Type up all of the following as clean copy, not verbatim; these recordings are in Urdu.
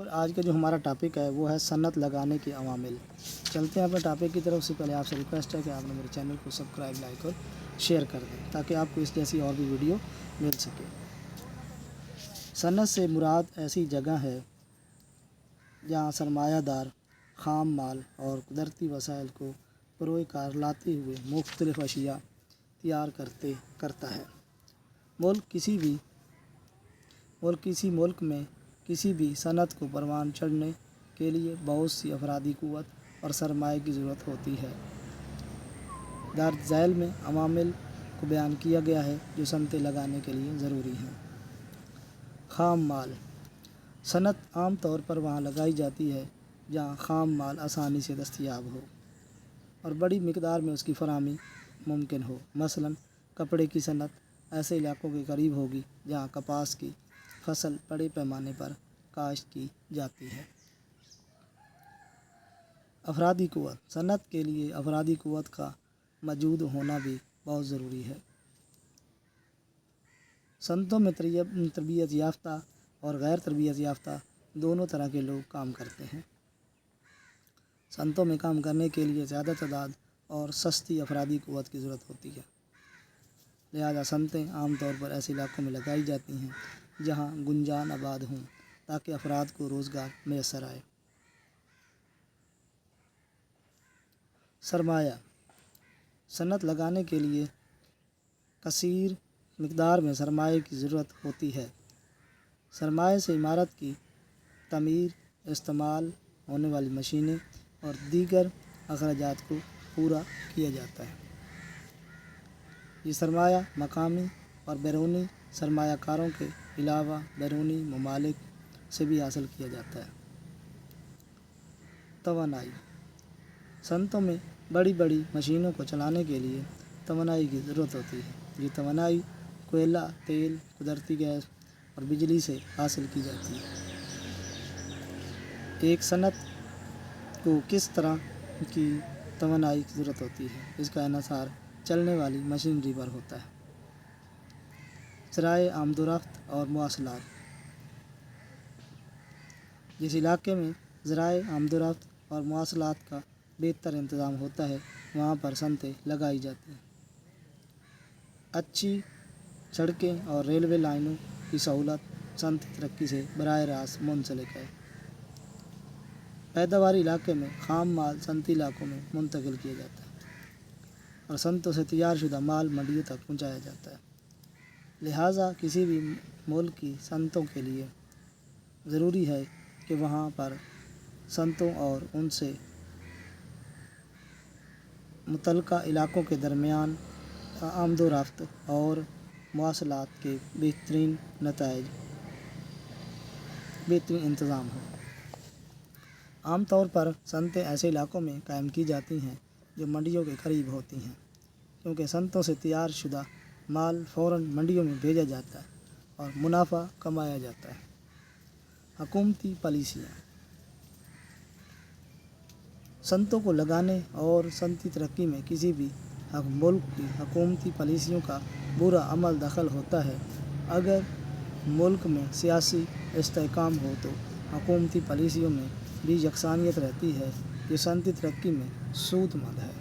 اور آج کا جو ہمارا ٹاپک ہے وہ ہے صنعت لگانے کے عوامل۔ چلتے ہیں اپنے ٹاپک کی طرف۔ سے پہلے آپ سے ریکویسٹ ہے کہ آپ نے میرے چینل کو سبسکرائب، لائک اور شیئر کر دیں تاکہ آپ کو اس جیسی اور بھی ویڈیو مل سکے۔ صنعت سے مراد ایسی جگہ ہے جہاں سرمایہ دار خام مال اور قدرتی وسائل کو بروئے کار لاتے ہوئے مختلف اشیاء تیار کرتا ہے۔ کسی ملک میں کسی بھی صنعت کو پروان چڑھنے کے لیے بہت سی افرادی قوت اور سرمایہ کی ضرورت ہوتی ہے۔ درج ذیل میں عوامل کو بیان کیا گیا ہے جو صنعتیں لگانے کے لیے ضروری ہیں۔ خام مال۔ صنعت عام طور پر وہاں لگائی جاتی ہے جہاں خام مال آسانی سے دستیاب ہو اور بڑی مقدار میں اس کی فراہمی ممکن ہو۔ مثلاً کپڑے کی صنعت ایسے علاقوں کے قریب ہوگی جہاں کپاس کی فصل بڑے پیمانے پر کاشت کی جاتی ہے۔ افرادی قوت۔ صنعت کے لیے افرادی قوت کا موجود ہونا بھی بہت ضروری ہے۔ صنعتوں میں تربیت یافتہ اور غیر تربیت یافتہ دونوں طرح کے لوگ کام کرتے ہیں۔ صنعتوں میں کام کرنے کے لیے زیادہ تعداد اور سستی افرادی قوت کی ضرورت ہوتی ہے، لہذا صنعتیں عام طور پر ایسے علاقوں میں لگائی جاتی ہیں جہاں گنجان آباد ہوں تاکہ افراد کو روزگار میسر آئے۔ سرمایہ۔ صنعت لگانے کے لیے کثیر مقدار میں سرمایہ کی ضرورت ہوتی ہے۔ سرمایہ سے عمارت کی تعمیر، استعمال ہونے والی مشینیں اور دیگر اخراجات کو پورا کیا جاتا ہے۔ یہ سرمایہ مقامی اور بیرونی سرمایہ کاروں کے علاوہ بیرونی ممالک سے بھی حاصل کیا جاتا ہے۔ توانائی۔ صنعتوں میں بڑی بڑی مشینوں کو چلانے کے لیے توانائی کی ضرورت ہوتی ہے۔ یہ توانائی کوئلہ، تیل، قدرتی گیس اور بجلی سے حاصل کی جاتی ہے۔ ایک صنعت کو کس طرح کی توانائی کی ضرورت ہوتی ہے، اس کا انحصار چلنے والی مشینری پر ہوتا ہے۔ ذرائع آمد و رفت اور مواصلات۔ جس علاقے میں ذرائع آمد و رفت اور مواصلات کا بہتر انتظام ہوتا ہے وہاں پر صنعتیں لگائی جاتی ہیں۔ اچھی سڑکیں اور ریلوے لائنوں کی سہولت صنعتی ترقی سے براہ راست منسلک ہے۔ پیداواری علاقے میں خام مال صنعتی علاقوں میں منتقل کیا جاتا ہے اور صنعتوں سے تیار شدہ مال منڈیوں تک پہنچایا جاتا ہے۔ لہٰذا کسی بھی ملک کی صنعتوں کے لیے ضروری ہے کہ وہاں پر صنعتوں اور ان سے متعلقہ علاقوں کے درمیان آمد و رفت اور مواصلات کے بہترین انتظام ہو۔ عام طور پر صنعتیں ایسے علاقوں میں قائم کی جاتی ہیں جو منڈیوں کے قریب ہوتی ہیں، کیونکہ صنعتوں سے تیار شدہ مال فوراً منڈیوں میں بھیجا جاتا ہے اور منافع کمایا جاتا ہے۔ حکومتی پالیسیاں۔ صنعتوں کو لگانے اور صنعتی ترقی میں کسی بھی ملک کی حکومتی پالیسیوں کا برا عمل دخل ہوتا ہے۔ اگر ملک میں سیاسی استحکام ہو تو حکومتی پالیسیوں میں بھی یکسانیت رہتی ہے، جو صنعتی ترقی میں سود مند ہے۔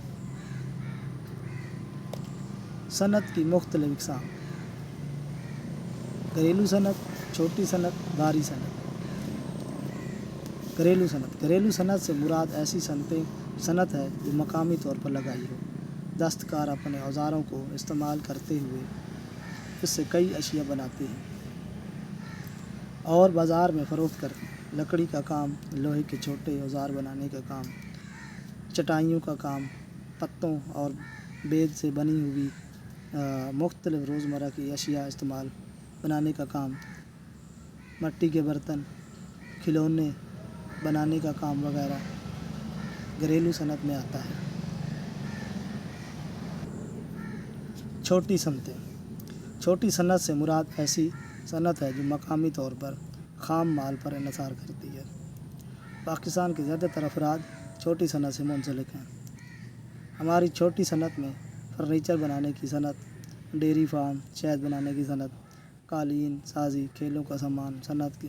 صنعت کی مختلف اقسام۔ گھریلو صنعت، چھوٹی صنعت، بھاری صنعت۔ گھریلو صنعت۔ گھریلو صنعت سے مراد ایسی صنعت ہے جو مقامی طور پر لگائی ہو۔ دستکار اپنے اوزاروں کو استعمال کرتے ہوئے اس سے کئی اشیاء بناتے ہیں اور بازار میں فروخت کرتے ہیں۔ لکڑی کا کام، لوہے کے چھوٹے اوزار بنانے کا کام، چٹائیوں کا کام، پتوں اور بید سے بنی ہوئی مختلف روزمرہ کی اشیاء استعمال بنانے کا کام، مٹی کے برتن، کھلونے بنانے کا کام وغیرہ گھریلو صنعت میں آتا ہے۔ چھوٹی صنعتیں۔ چھوٹی صنعت سے مراد ایسی صنعت ہے جو مقامی طور پر خام مال پر انحصار کرتی ہے۔ پاکستان کے زیادہ تر افراد چھوٹی صنعت سے منسلک ہیں۔ ہماری چھوٹی صنعت میں فرنیچر بنانے کی صنعت، ڈیری فارم، شہد بنانے کی صنعت، قالین سازی، کھیلوں کا سامان صنعت کی